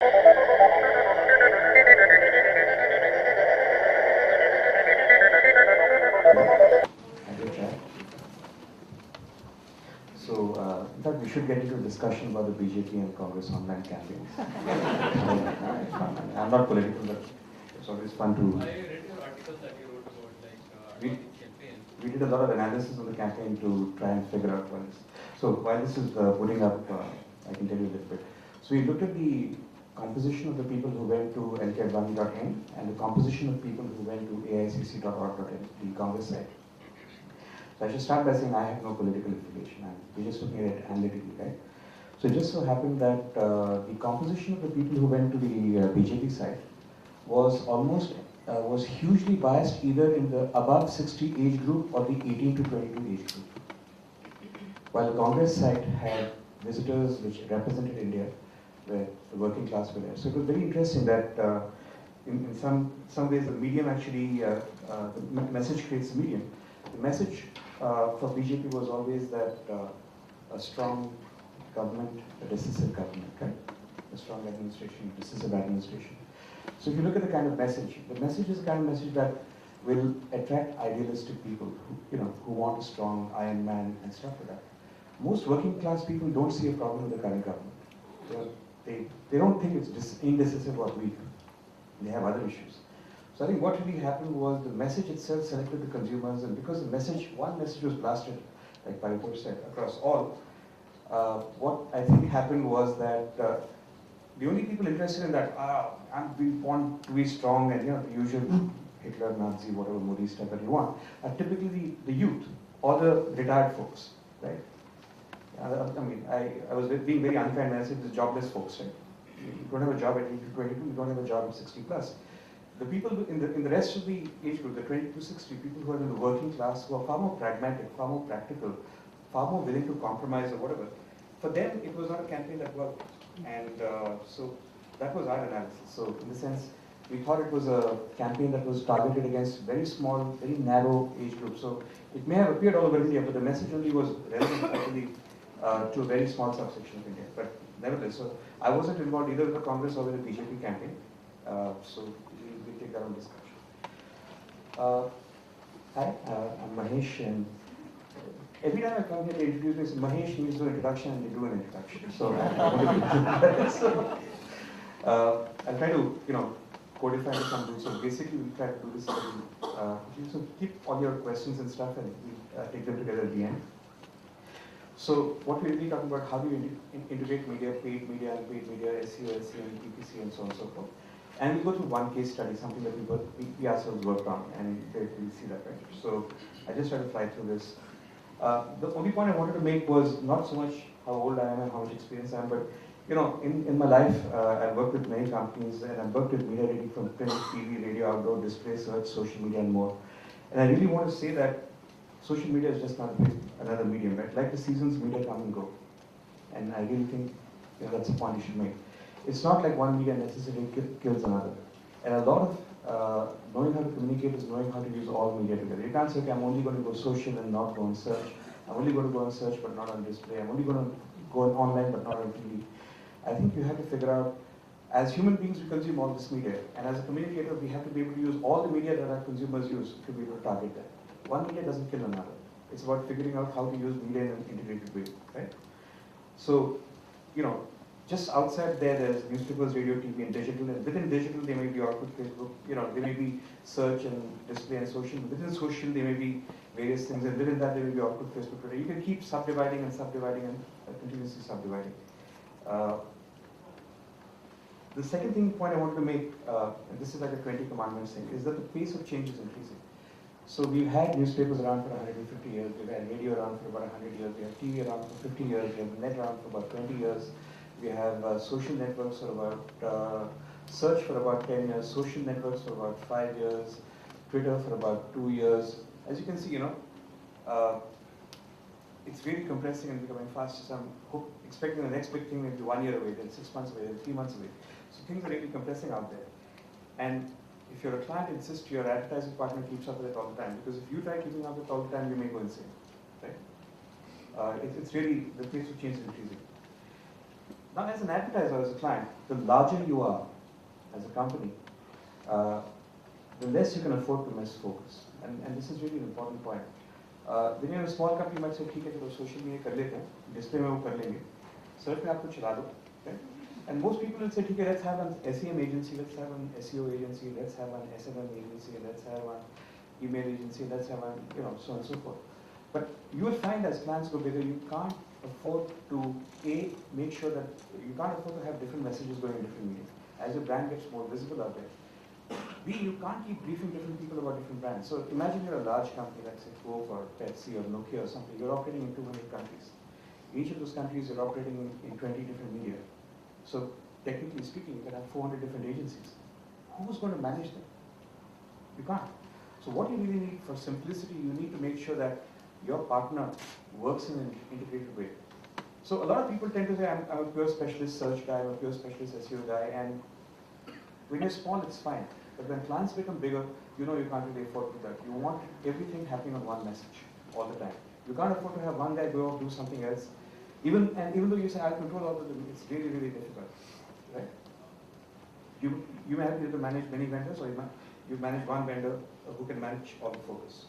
In fact, we should get into a discussion about the BJP and Congress online campaigns. I'm not political, but it's always fun to. I read your article that you wrote about We- campaign. We did a lot of analysis on the campaign to try and figure out what is. So while this is putting up, I can tell you a little bit. So we looked at the composition of the people who went to lkadvani.in and the composition of people who went to aicc.org.in, the Congress site. So I should start by saying I have no political affiliation. We're just looking at it analytically, right? So it just so happened that the composition of the people who went to the BJP site was was hugely biased either in the above 60 age group or the 18 to 22 age group. While the Congress site had visitors which represented India, where the working class were there. So it was very interesting that in some ways the medium actually, the message creates a medium. The message for BJP was always that a strong government, a decisive government, right? A strong administration, decisive administration. So if you look at the kind of message, the message is the kind of message that will attract idealistic people who want a strong Iron Man and stuff like that. Most working class people don't see a problem with the current government. They don't think it's indecisive or weak. They have other issues. So I think what really happened was the message itself selected the consumers, and because one message was blasted, like Paripur said, across all, what I think happened was that the only people interested in that, we want to be strong and the usual Hitler, Nazi, whatever Modi stuff that you want, are typically the youth or the retired folks, right? I was being very unkind when I said the jobless folks, right? You don't have a job at 18 to 22, you don't have a job at 60 plus. The people in the rest of the age group, the 20 to 60, people who are in the working class, who are far more pragmatic, far more practical, far more willing to compromise or whatever, for them it was not a campaign that worked. And so that was our analysis. So in the sense, we thought it was a campaign that was targeted against very small, very narrow age groups. So it may have appeared all over India, but the message only was relevant actually to a very small subsection of India. But nevertheless, so I wasn't involved either with the Congress or with the BJP campaign. So we'll take our own discussion. Hi, I'm Mahesh, and every time I come here, they introduce me. Mahesh needs no introduction, and they do an introduction. So I'll try to, codify the some rules. So basically, we try to do this. So keep all your questions and stuff, and we'll take them together at the end. So what we're really talking about, how do you integrate media, paid media, unpaid media, SEO, SEM, PPC, and so on and so forth. And we go through one case study, something that we ourselves worked on, and we see that, right? So I just try to fly through this. The only point I wanted to make was not so much how old I am and how much experience I am, but in my life, I've worked with many companies, and I've worked with media reading from print, TV, radio, outdoor, display, search, social media, and more. And I really want to say that social media is just not another medium, right? Like the seasons, media come and go. And I really think that's a point you should make. It's not like one media necessarily kills another. And a lot of knowing how to communicate is knowing how to use all media together. You can't say, okay, I'm only going to go social and not go on search. I'm only going to go on search but not on display. I'm only going to go online but not on TV. I think you have to figure out, as human beings, we consume all this media. And as a communicator, we have to be able to use all the media that our consumers use to be able to target them. One media doesn't kill another. It's about figuring out how to use media in an integrated way, right? So, just outside there's newspapers, radio, TV, and digital. And within digital, there may be output Facebook. There may be search and display and social. Within social, there may be various things, and within that, there may be output Facebook. Twitter. You can keep subdividing and subdividing and continuously subdividing. The second point I wanted to make, and this is like a 20 commandments thing, is that the pace of change is increasing. So we've had newspapers around for 150 years, we've had radio around for about 100 years, we have TV around for 50 years, we have net around for about 20 years, we have social networks for about, search for about 10 years, social networks for about 5 years, Twitter for about 2 years. As you can see, it's really compressing and becoming fast. So I'm expecting the next big thing maybe 1 year away, then 6 months away, then 3 months away. So things are really compressing out there. And if you're a client, insist your advertising partner keeps up with it all the time. Because if you try keeping up with it all the time, you may go insane, right? It's really, the pace of change is increasing. Now, as an advertiser, as a client, the larger you are as a company, the less you can afford to miss focus. And this is really an important point. When you're a small company, you might say, ठीक है चलो social media कर लेते हैं, display में वो कर लेंगे, search में आपको चला दो, right? And most people will say, ठीक है, let's have an SEM agency, let's have an SEO agency, let's have an SMM agency, let's have an email agency, let's have an, so on and so forth. But you will find as plans go bigger, you can't afford to, make sure that, you can't afford to have different messages going in different media. As your brand gets more visible out there. B, you can't keep briefing different people about different brands. So imagine you're a large company like say Coke or Pepsi or Nokia or something. You're operating in 200 countries. Each of those countries you're operating in 20 different media. So technically speaking, you can have 400 different agencies. Who's going to manage them? You can't. So what you really need for simplicity, you need to make sure that your partner works in an integrated way. So a lot of people tend to say, I'm a pure specialist search guy, I'm a pure specialist SEO guy, and when you're small, it's fine. But when clients become bigger, you can't really afford to do that. You want everything happening on one message all the time. You can't afford to have one guy go off do something else. Even though you say, I'll control all of them, it's really, really difficult, right? You may have to manage many vendors, or you manage one vendor who can manage all the focus.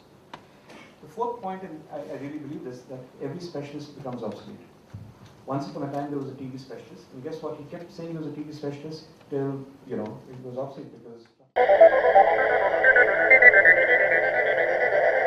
The fourth point, and I really believe this, that every specialist becomes obsolete. Once upon a time, there was a TV specialist, and guess what? He kept saying he was a TV specialist till, it was obsolete because